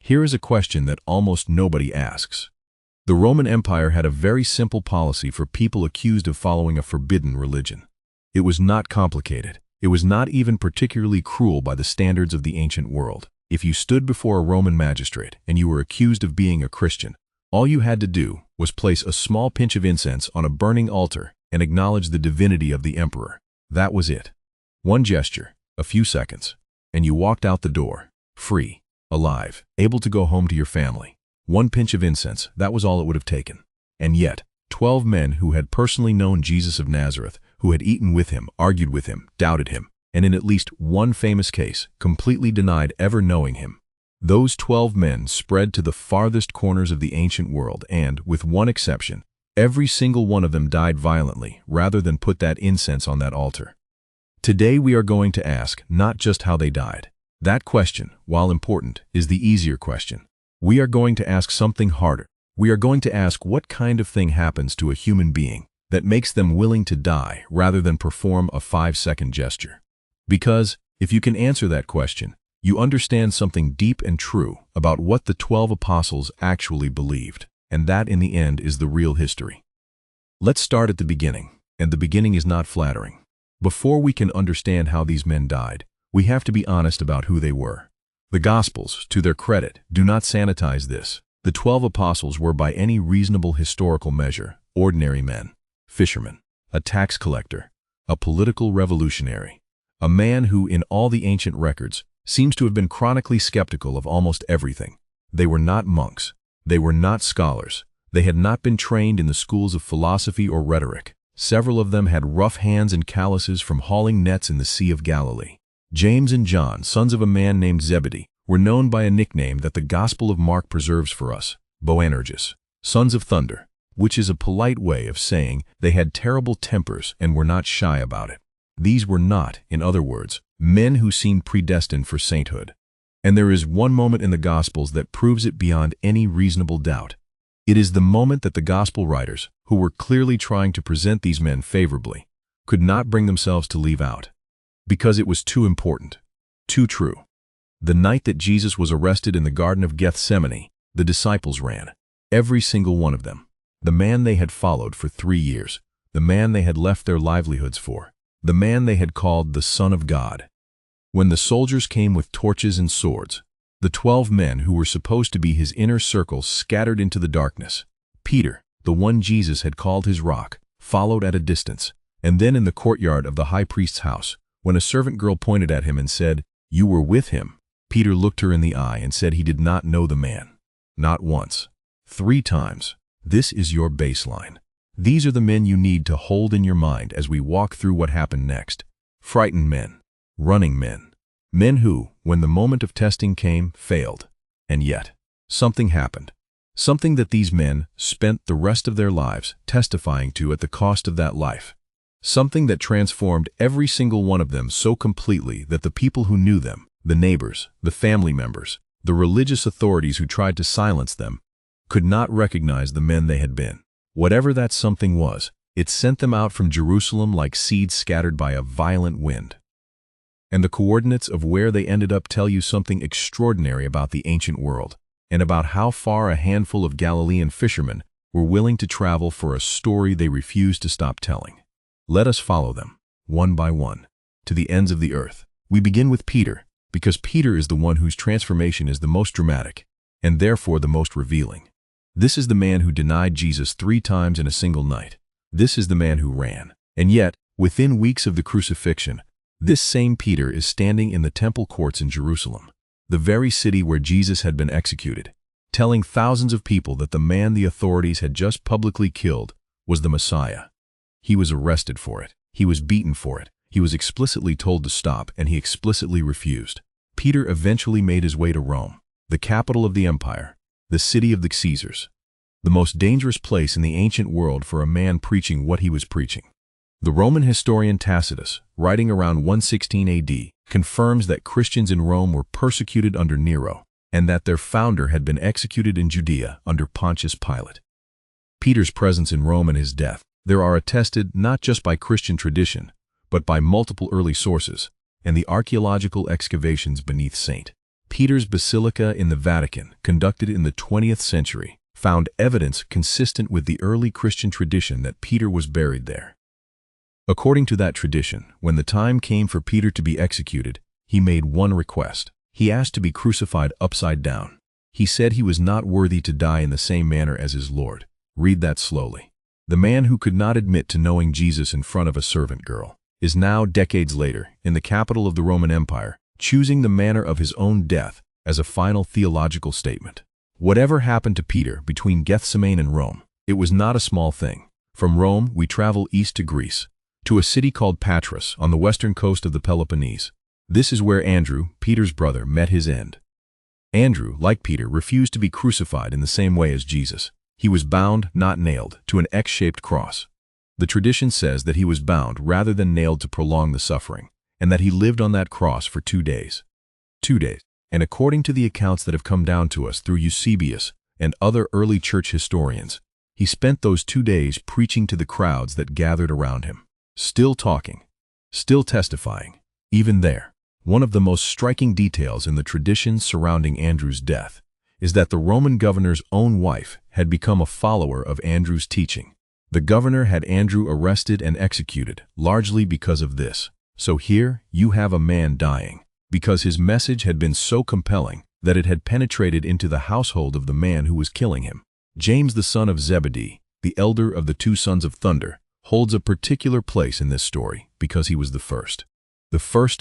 Here is a question that almost nobody asks. The Roman Empire had a very simple policy for people accused of following a forbidden religion. It was not complicated. It was not even particularly cruel by the standards of the ancient world. If you stood before a Roman magistrate and you were accused of being a Christian, all you had to do was place a small pinch of incense on a burning altar and acknowledge the divinity of the emperor. That was it. One gesture, a few seconds, and you walked out the door, free, alive, able to go home to your family. One pinch of incense, that was all it would have taken. And yet, 12 men who had personally known Jesus of Nazareth, who had eaten with him, argued with him, doubted him, and in at least one famous case, completely denied ever knowing him. Those 12 men spread to the farthest corners of the ancient world and, with one exception, every single one of them died violently rather than put that incense on that altar. Today we are going to ask not just how they died. That question, while important, is the easier question. We are going to ask something harder. We are going to ask what kind of thing happens to a human being that makes them willing to die rather than perform a 5-second gesture. Because, if you can answer that question, you understand something deep and true about what the 12 apostles actually believed, and that in the end is the real history. Let's start at the beginning, and the beginning is not flattering. Before we can understand how these men died, we have to be honest about who they were. The Gospels, to their credit, do not sanitize this. The 12 apostles were by any reasonable historical measure ordinary men, fishermen, a tax collector, a political revolutionary, a man who, in all the ancient records, seems to have been chronically skeptical of almost everything. They were not monks. They were not scholars. They had not been trained in the schools of philosophy or rhetoric. Several of them had rough hands and calluses from hauling nets in the Sea of Galilee. James and John, sons of a man named Zebedee, were known by a nickname that the Gospel of Mark preserves for us, Boanerges, sons of thunder, which is a polite way of saying they had terrible tempers and were not shy about it. These were not, in other words, men who seemed predestined for sainthood. And there is one moment in the Gospels that proves it beyond any reasonable doubt. It is the moment that the Gospel writers, who were clearly trying to present these men favorably, could not bring themselves to leave out. Because it was too important, too true. The night that Jesus was arrested in the Garden of Gethsemane, the disciples ran, every single one of them. The man they had followed for 3 years, the man they had left their livelihoods for, the man they had called the Son of God. When the soldiers came with torches and swords, the 12 men who were supposed to be his inner circle scattered into the darkness. Peter, the one Jesus had called his rock, followed at a distance, and then in the courtyard of the high priest's house, when a servant girl pointed at him and said, "You were with him," Peter looked her in the eye and said he did not know the man. Not once. 3 times. This is your baseline. These are the men you need to hold in your mind as we walk through what happened next. Frightened men. Running men. Men who, when the moment of testing came, failed. And yet, something happened. Something that these men spent the rest of their lives testifying to at the cost of that life. Something that transformed every single one of them so completely that the people who knew them, the neighbors, the family members, the religious authorities who tried to silence them, could not recognize the men they had been. Whatever that something was, it sent them out from Jerusalem like seeds scattered by a violent wind. And the coordinates of where they ended up tell you something extraordinary about the ancient world, and about how far a handful of Galilean fishermen were willing to travel for a story they refused to stop telling. Let us follow them, one by one, to the ends of the earth. We begin with Peter, because Peter is the one whose transformation is the most dramatic, and therefore the most revealing. This is the man who denied Jesus 3 times in a single night. This is the man who ran. And yet, within weeks of the crucifixion, this same Peter is standing in the temple courts in Jerusalem, the very city where Jesus had been executed, telling thousands of people that the man the authorities had just publicly killed was the Messiah. He was arrested for it. He was beaten for it. He was explicitly told to stop, and he explicitly refused. Peter eventually made his way to Rome, the capital of the empire, the city of the Caesars, the most dangerous place in the ancient world for a man preaching what he was preaching. The Roman historian Tacitus, writing around 116 AD, confirms that Christians in Rome were persecuted under Nero, and that their founder had been executed in Judea under Pontius Pilate. Peter's presence in Rome and his death there are attested not just by Christian tradition, but by multiple early sources, and the archaeological excavations beneath St. Peter's Basilica in the Vatican, conducted in the 20th century, found evidence consistent with the early Christian tradition that Peter was buried there. According to that tradition, when the time came for Peter to be executed, he made one request. He asked to be crucified upside down. He said he was not worthy to die in the same manner as his Lord. Read that slowly. The man who could not admit to knowing Jesus in front of a servant girl is now, decades later, in the capital of the Roman Empire, choosing the manner of his own death as a final theological statement. Whatever happened to Peter between Gethsemane and Rome, it was not a small thing. From Rome, we travel east to Greece, to a city called Patras on the western coast of the Peloponnese. This is where Andrew, Peter's brother, met his end. Andrew, like Peter, refused to be crucified in the same way as Jesus. He was bound, not nailed, to an X-shaped cross. The tradition says that he was bound rather than nailed to prolong the suffering, and that he lived on that cross for 2 days. 2 days. And according to the accounts that have come down to us through Eusebius and other early church historians, he spent those 2 days preaching to the crowds that gathered around him, still talking, still testifying, even there. One of the most striking details in the traditions surrounding Andrew's death is that the Roman governor's own wife had become a follower of Andrew's teaching. The governor had Andrew arrested and executed, largely because of this. So here you have a man dying, because his message had been so compelling that it had penetrated into the household of the man who was killing him. James, the son of Zebedee, the elder of the 2 sons of thunder, holds a particular place in this story because he was the first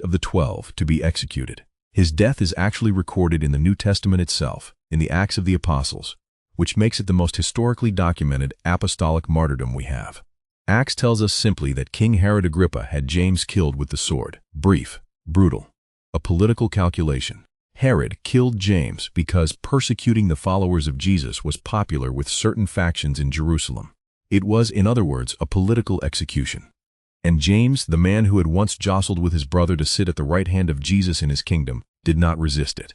of the 12 to be executed. His death is actually recorded in the New Testament itself, in the Acts of the Apostles, which makes it the most historically documented apostolic martyrdom we have. Acts tells us simply that King Herod Agrippa had James killed with the sword. Brief, brutal, a political calculation. Herod killed James because persecuting the followers of Jesus was popular with certain factions in Jerusalem. It was, in other words, a political execution. And James, the man who had once jostled with his brother to sit at the right hand of Jesus in his kingdom, did not resist it.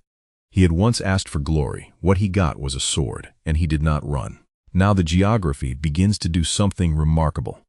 He had once asked for glory. What he got was a sword, and he did not run. Now the geography begins to do something remarkable.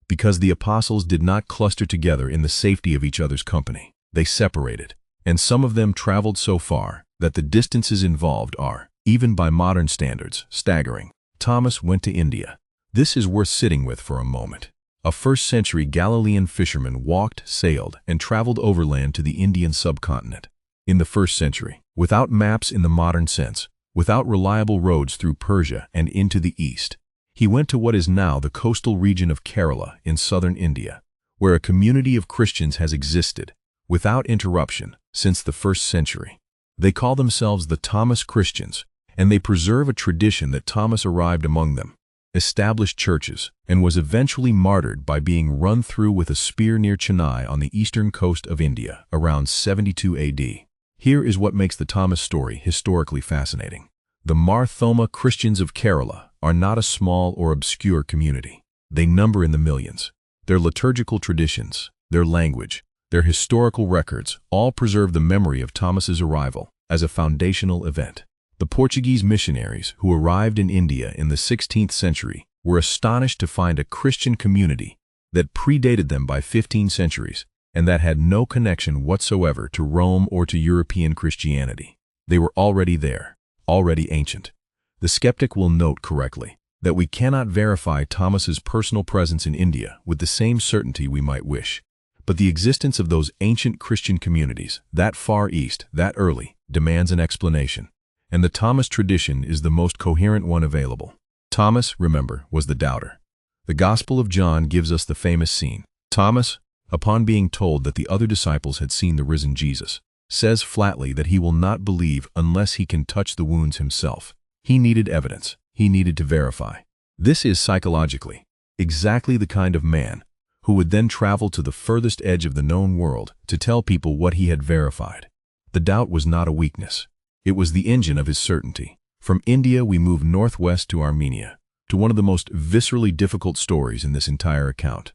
Because the apostles did not cluster together in the safety of each other's company, they separated, and some of them traveled so far that the distances involved are, even by modern standards, staggering. Thomas went to India. This is worth sitting with for a moment. A first-century Galilean fisherman walked, sailed, and traveled overland to the Indian subcontinent. In the 1st century, without maps in the modern sense, without reliable roads through Persia and into the east, he went to what is now the coastal region of Kerala in southern India, where a community of Christians has existed, without interruption, since the 1st century. They call themselves the Thomas Christians, and they preserve a tradition that Thomas arrived among them, established churches, and was eventually martyred by being run through with a spear near Chennai on the eastern coast of India around 72 AD. Here is what makes the Thomas story historically fascinating. The Mar Thoma Christians of Kerala are not a small or obscure community. They number in the millions. Their liturgical traditions, their language, their historical records all preserve the memory of Thomas's arrival as a foundational event. The Portuguese missionaries who arrived in India in the 16th century were astonished to find a Christian community that predated them by 15 centuries and that had no connection whatsoever to Rome or to European Christianity. They were already there, already ancient. The skeptic will note correctly that we cannot verify Thomas's personal presence in India with the same certainty we might wish. But the existence of those ancient Christian communities, that far east, that early, demands an explanation. And the Thomas tradition is the most coherent one available. Thomas, remember, was the doubter. The Gospel of John gives us the famous scene. Thomas, upon being told that the other disciples had seen the risen Jesus, says flatly that he will not believe unless he can touch the wounds himself. He needed evidence. He needed to verify. This is psychologically exactly the kind of man who would then travel to the furthest edge of the known world to tell people what he had verified. The doubt was not a weakness. It was the engine of his certainty. From India we move northwest to Armenia, to one of the most viscerally difficult stories in this entire account.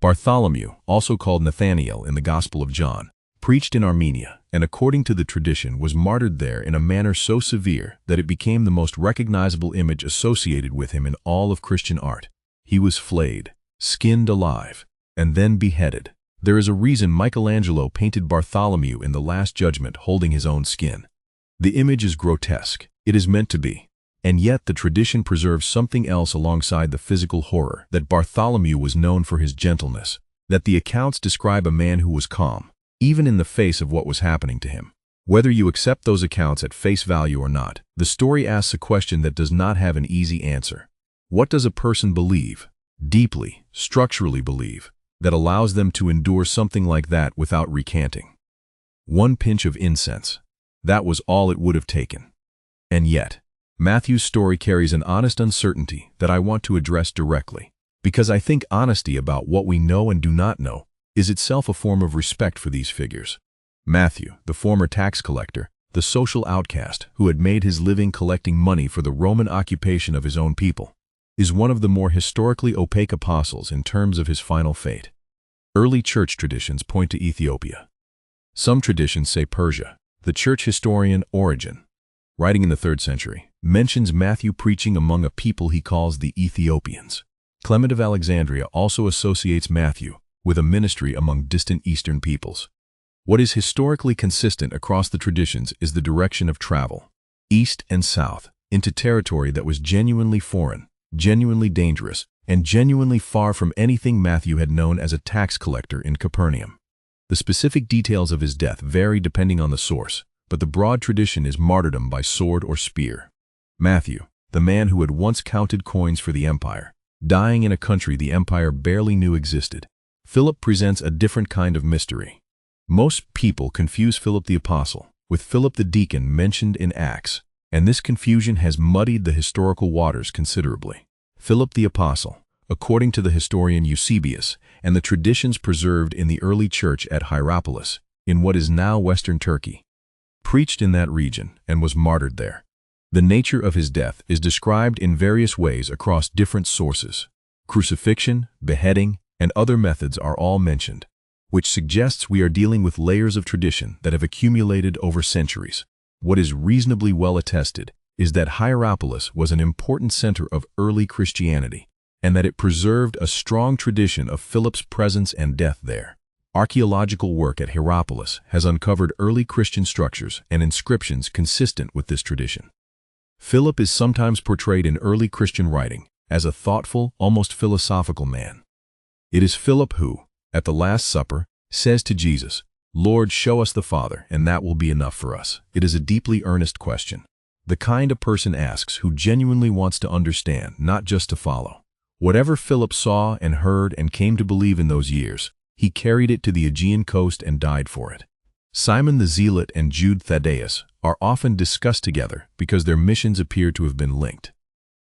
Bartholomew, also called Nathanael in the Gospel of John, preached in Armenia, and according to the tradition was martyred there in a manner so severe that it became the most recognizable image associated with him in all of Christian art. He was flayed, skinned alive, and then beheaded. There is a reason Michelangelo painted Bartholomew in the Last Judgment holding his own skin. The image is grotesque. It is meant to be. And yet the tradition preserves something else alongside the physical horror, that Bartholomew was known for his gentleness, that the accounts describe a man who was calm, even in the face of what was happening to him. Whether you accept those accounts at face value or not, the story asks a question that does not have an easy answer. What does a person believe, deeply, structurally believe, that allows them to endure something like that without recanting? One pinch of incense. That was all it would have taken. And yet, Matthew's story carries an honest uncertainty that I want to address directly, because I think honesty about what we know and do not know is itself a form of respect for these figures. Matthew, the former tax collector, the social outcast who had made his living collecting money for the Roman occupation of his own people, is one of the more historically opaque apostles in terms of his final fate. Early church traditions point to Ethiopia. Some traditions say Persia. The church historian Origen, writing in the 3rd century, mentions Matthew preaching among a people he calls the Ethiopians. Clement of Alexandria also associates Matthew with a ministry among distant Eastern peoples. What is historically consistent across the traditions is the direction of travel, east and south, into territory that was genuinely foreign, genuinely dangerous, and genuinely far from anything Matthew had known as a tax collector in Capernaum. The specific details of his death vary depending on the source, but the broad tradition is martyrdom by sword or spear. Matthew, the man who had once counted coins for the empire, dying in a country the empire barely knew existed. Philip presents a different kind of mystery. Most people confuse Philip the apostle with Philip the deacon mentioned in Acts, and this confusion has muddied the historical waters considerably. Philip the apostle, according to the historian Eusebius and the traditions preserved in the early church at Hierapolis, in what is now western Turkey, preached in that region and was martyred there. The nature of his death is described in various ways across different sources. Crucifixion, beheading, and other methods are all mentioned, which suggests we are dealing with layers of tradition that have accumulated over centuries. What is reasonably well attested is that Hierapolis was an important center of early Christianity, and that it preserved a strong tradition of Philip's presence and death there. Archaeological work at Hierapolis has uncovered early Christian structures and inscriptions consistent with this tradition. Philip is sometimes portrayed in early Christian writing as a thoughtful, almost philosophical man. It is Philip who, at the Last Supper, says to Jesus, "Lord, show us the Father, and that will be enough for us." It is a deeply earnest question, the kind a person asks who genuinely wants to understand, not just to follow. Whatever Philip saw and heard and came to believe in those years, he carried it to the Aegean coast and died for it. Simon the Zealot and Jude Thaddeus are often discussed together because their missions appear to have been linked.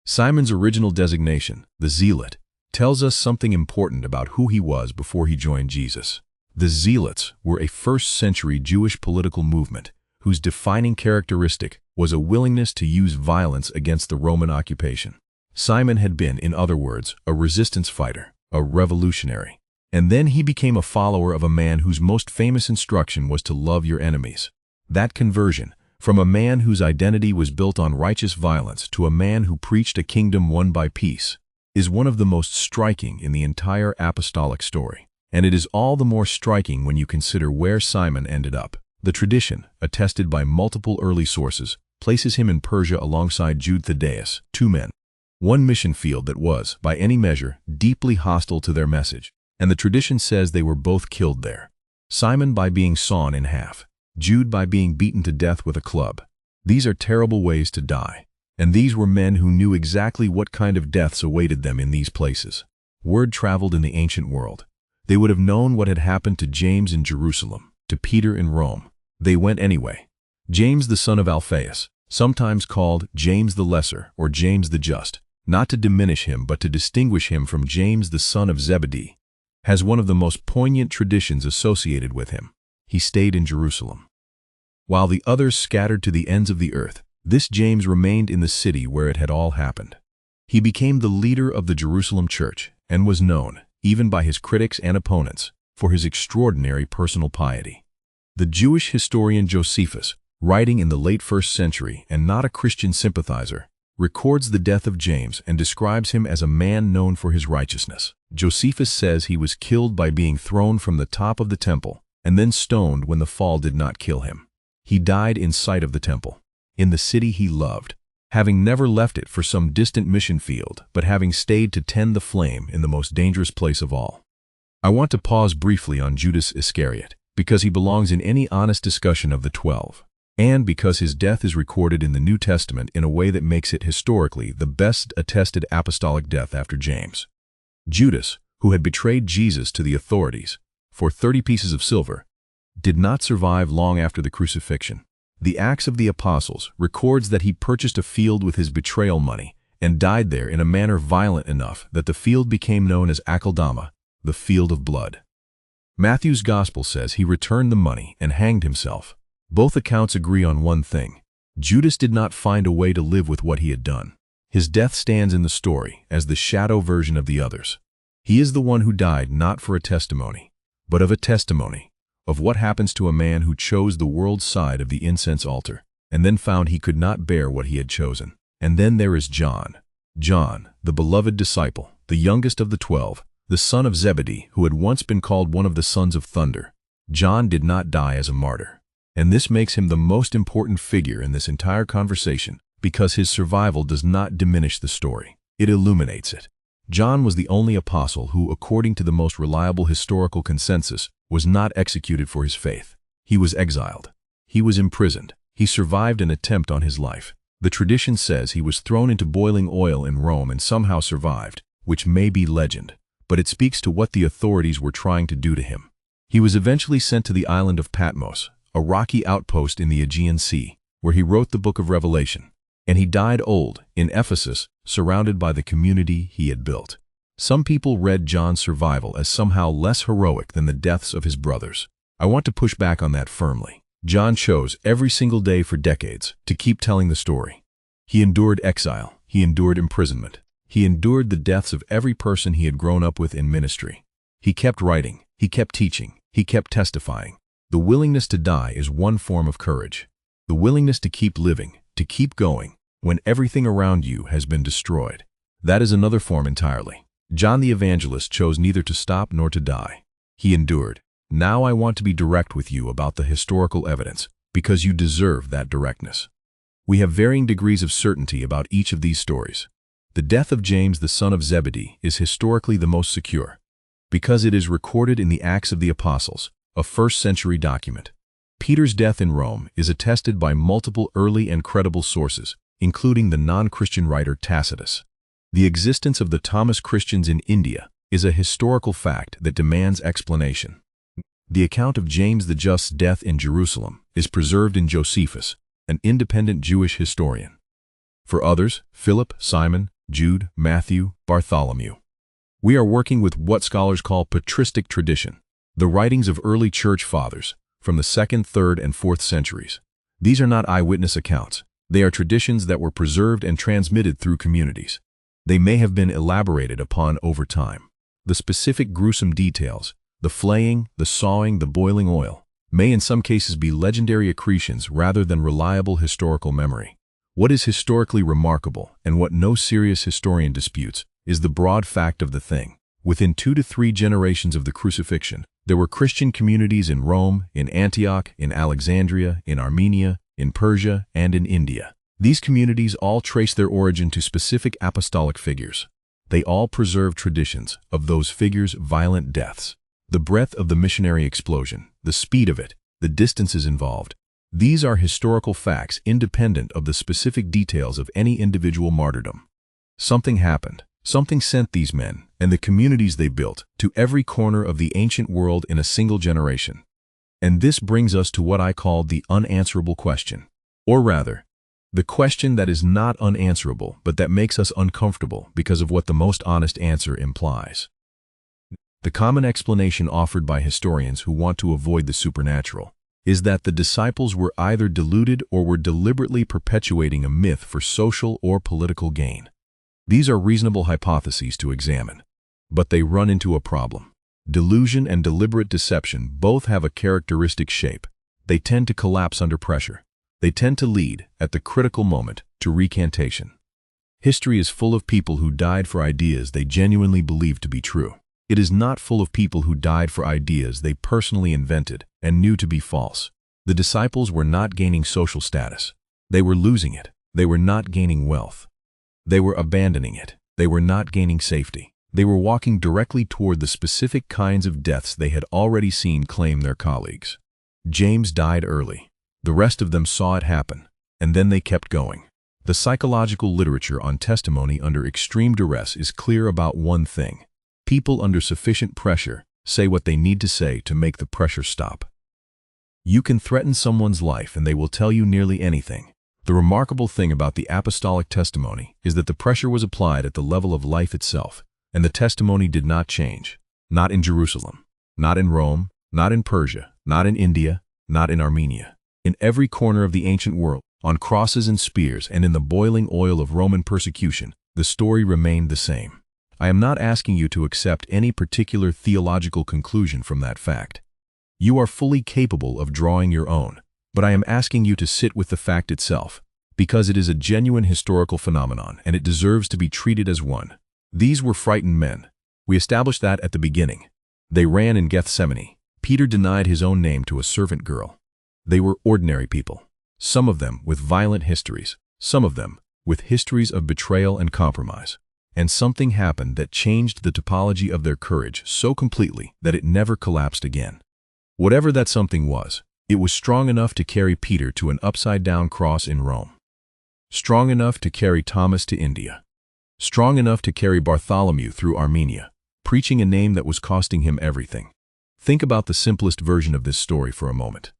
Simon's original designation, the Zealot, tells us something important about who he was before he joined Jesus. The Zealots were a first-century Jewish political movement whose defining characteristic was a willingness to use violence against the Roman occupation. Simon had been, in other words, a resistance fighter, a revolutionary. And then he became a follower of a man whose most famous instruction was to love your enemies. That conversion, from a man whose identity was built on righteous violence to a man who preached a kingdom won by peace, is one of the most striking in the entire apostolic story. And it is all the more striking when you consider where Simon ended up. The tradition, attested by multiple early sources, places him in Persia alongside Jude Thaddeus, two men. One mission field that was, by any measure, deeply hostile to their message, and the tradition says they were both killed there. Simon by being sawn in half, Jude by being beaten to death with a club. These are terrible ways to die, and these were men who knew exactly what kind of deaths awaited them in these places. Word traveled in the ancient world. They would have known what had happened to James in Jerusalem, to Peter in Rome. They went anyway. James the son of Alphaeus, sometimes called James the Lesser or James the Just, not to diminish him but to distinguish him from James the son of Zebedee, has one of the most poignant traditions associated with him. He stayed in Jerusalem. While the others scattered to the ends of the earth, this James remained in the city where it had all happened. He became the leader of the Jerusalem church and was known, even by his critics and opponents, for his extraordinary personal piety. The Jewish historian Josephus, writing in the late 1st century and not a Christian sympathizer, records the death of James and describes him as a man known for his righteousness. Josephus says he was killed by being thrown from the top of the temple and then stoned when the fall did not kill him. He died in sight of the temple. in the city he loved, having never left it for some distant mission field, but having stayed to tend the flame in the most dangerous place of all. I want to pause briefly on Judas Iscariot, because he belongs in any honest discussion of the 12, and because his death is recorded in the New Testament in a way that makes it historically the best attested apostolic death after James. Judas, who had betrayed Jesus to the authorities for 30 pieces of silver, did not survive long after the crucifixion. The Acts of the Apostles records that he purchased a field with his betrayal money and died there in a manner violent enough that the field became known as Akeldama, the field of blood. Matthew's Gospel says he returned the money and hanged himself. Both accounts agree on one thing: Judas did not find a way to live with what he had done. His death stands in the story as the shadow version of the others. He is the one who died not for a testimony, but of a testimony of what happens to a man who chose the world's side of the incense altar, and then found he could not bear what he had chosen. And then there is John. John, the beloved disciple, the youngest of the 12, the son of Zebedee, who had once been called one of the sons of thunder. John did not die as a martyr. And this makes him the most important figure in this entire conversation, because his survival does not diminish the story. It illuminates it. John was the only apostle who, according to the most reliable historical consensus, was not executed for his faith. He was exiled. He was imprisoned. He survived an attempt on his life. The tradition says he was thrown into boiling oil in Rome and somehow survived, which may be legend, but it speaks to what the authorities were trying to do to him. He was eventually sent to the island of Patmos, a rocky outpost in the Aegean Sea, where he wrote the book of Revelation. And he died old, in Ephesus, surrounded by the community he had built. Some people read John's survival as somehow less heroic than the deaths of his brothers. I want to push back on that firmly. John chose every single day for decades to keep telling the story. He endured exile. He endured imprisonment. He endured the deaths of every person he had grown up with in ministry. He kept writing. He kept teaching. He kept testifying. The willingness to die is one form of courage. The willingness to keep living, to keep going, when everything around you has been destroyed. That is another form entirely. John the Evangelist chose neither to stop nor to die. He endured. Now I want to be direct with you about the historical evidence, because you deserve that directness. We have varying degrees of certainty about each of these stories. The death of James the son of Zebedee is historically the most secure, because it is recorded in the Acts of the Apostles, a first-century document. Peter's death in Rome is attested by multiple early and credible sources, including the non-Christian writer Tacitus. The existence of the Thomas Christians in India is a historical fact that demands explanation. The account of James the Just's death in Jerusalem is preserved in Josephus, an independent Jewish historian. For others, Philip, Simon, Jude, Matthew, Bartholomew. We are working with what scholars call patristic tradition, the writings of early church fathers from the 2nd, 3rd, and 4th centuries. These are not eyewitness accounts. They are traditions that were preserved and transmitted through communities. They may have been elaborated upon over time. The specific gruesome details, the flaying, the sawing, the boiling oil, may in some cases be legendary accretions rather than reliable historical memory. What is historically remarkable, and what no serious historian disputes, is the broad fact of the thing. Within 2 to 3 generations of the crucifixion, there were Christian communities in Rome, in Antioch, in Alexandria, in Armenia, in Persia, and in India. These communities all trace their origin to specific apostolic figures. They all preserve traditions of those figures' violent deaths. The breadth of the missionary explosion, the speed of it, the distances involved. These are historical facts independent of the specific details of any individual martyrdom. Something happened. Something sent these men and the communities they built to every corner of the ancient world in a single generation. And this brings us to what I call the unanswerable question. Or rather, the question that is not unanswerable, but that makes us uncomfortable because of what the most honest answer implies. The common explanation offered by historians who want to avoid the supernatural is that the disciples were either deluded or were deliberately perpetuating a myth for social or political gain. These are reasonable hypotheses to examine, but they run into a problem. Delusion and deliberate deception both have a characteristic shape. They tend to collapse under pressure. They tend to lead, at the critical moment, to recantation. History is full of people who died for ideas they genuinely believed to be true. It is not full of people who died for ideas they personally invented and knew to be false. The disciples were not gaining social status. They were losing it. They were not gaining wealth. They were abandoning it. They were not gaining safety. They were walking directly toward the specific kinds of deaths they had already seen claim their colleagues. James died early. The rest of them saw it happen, and then they kept going. The psychological literature on testimony under extreme duress is clear about one thing. People under sufficient pressure say what they need to say to make the pressure stop. You can threaten someone's life and they will tell you nearly anything. The remarkable thing about the apostolic testimony is that the pressure was applied at the level of life itself, and the testimony did not change. Not in Jerusalem, not in Rome, not in Persia, not in India, not in Armenia. In every corner of the ancient world, on crosses and spears, and in the boiling oil of Roman persecution, the story remained the same. I am not asking you to accept any particular theological conclusion from that fact. You are fully capable of drawing your own, but I am asking you to sit with the fact itself, because it is a genuine historical phenomenon and it deserves to be treated as one. These were frightened men. We established that at the beginning. They ran in Gethsemane. Peter denied his own name to a servant girl. They were ordinary people, some of them with violent histories, some of them with histories of betrayal and compromise. And something happened that changed the topology of their courage so completely that it never collapsed again. Whatever that something was, it was strong enough to carry Peter to an upside-down cross in Rome. Strong enough to carry Thomas to India. Strong enough to carry Bartholomew through Armenia, preaching a name that was costing him everything. Think about the simplest version of this story for a moment.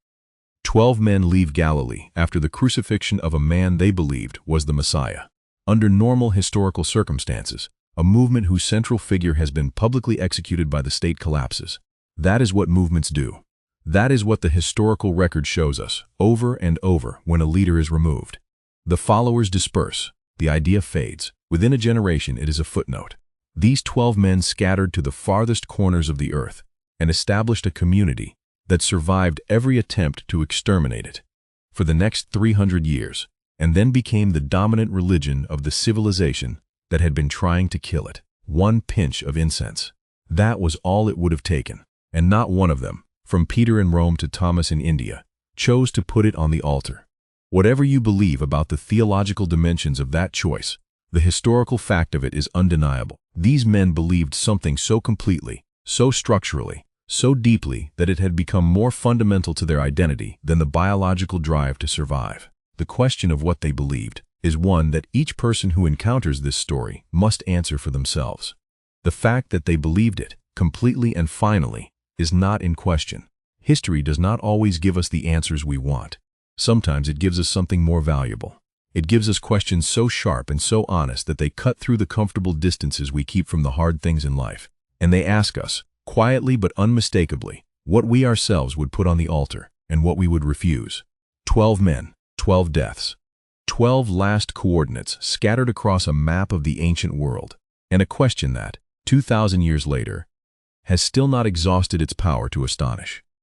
12 men leave Galilee after the crucifixion of a man they believed was the Messiah. Under normal historical circumstances, a movement whose central figure has been publicly executed by the state collapses. That is what movements do. That is what the historical record shows us, over and over, when a leader is removed. The followers disperse. The idea fades. Within a generation, it is a footnote. These 12 men scattered to the farthest corners of the earth and established a community that survived every attempt to exterminate it for the next 300 years, and then became the dominant religion of the civilization that had been trying to kill it. One pinch of incense. That was all it would have taken, and not one of them, from Peter in Rome to Thomas in India, chose to put it on the altar. Whatever you believe about the theological dimensions of that choice, the historical fact of it is undeniable. These men believed something so completely, so structurally, so deeply that it had become more fundamental to their identity than the biological drive to survive. The question of what they believed is one that each person who encounters this story must answer for themselves. The fact that they believed it, completely and finally, is not in question. History does not always give us the answers we want. Sometimes it gives us something more valuable. It gives us questions so sharp and so honest that they cut through the comfortable distances we keep from the hard things in life, and they ask us, quietly but unmistakably, what we ourselves would put on the altar and what we would refuse. 12 men, 12 deaths, 12 last coordinates scattered across a map of the ancient world, and a question that, 2,000 years later, has still not exhausted its power to astonish.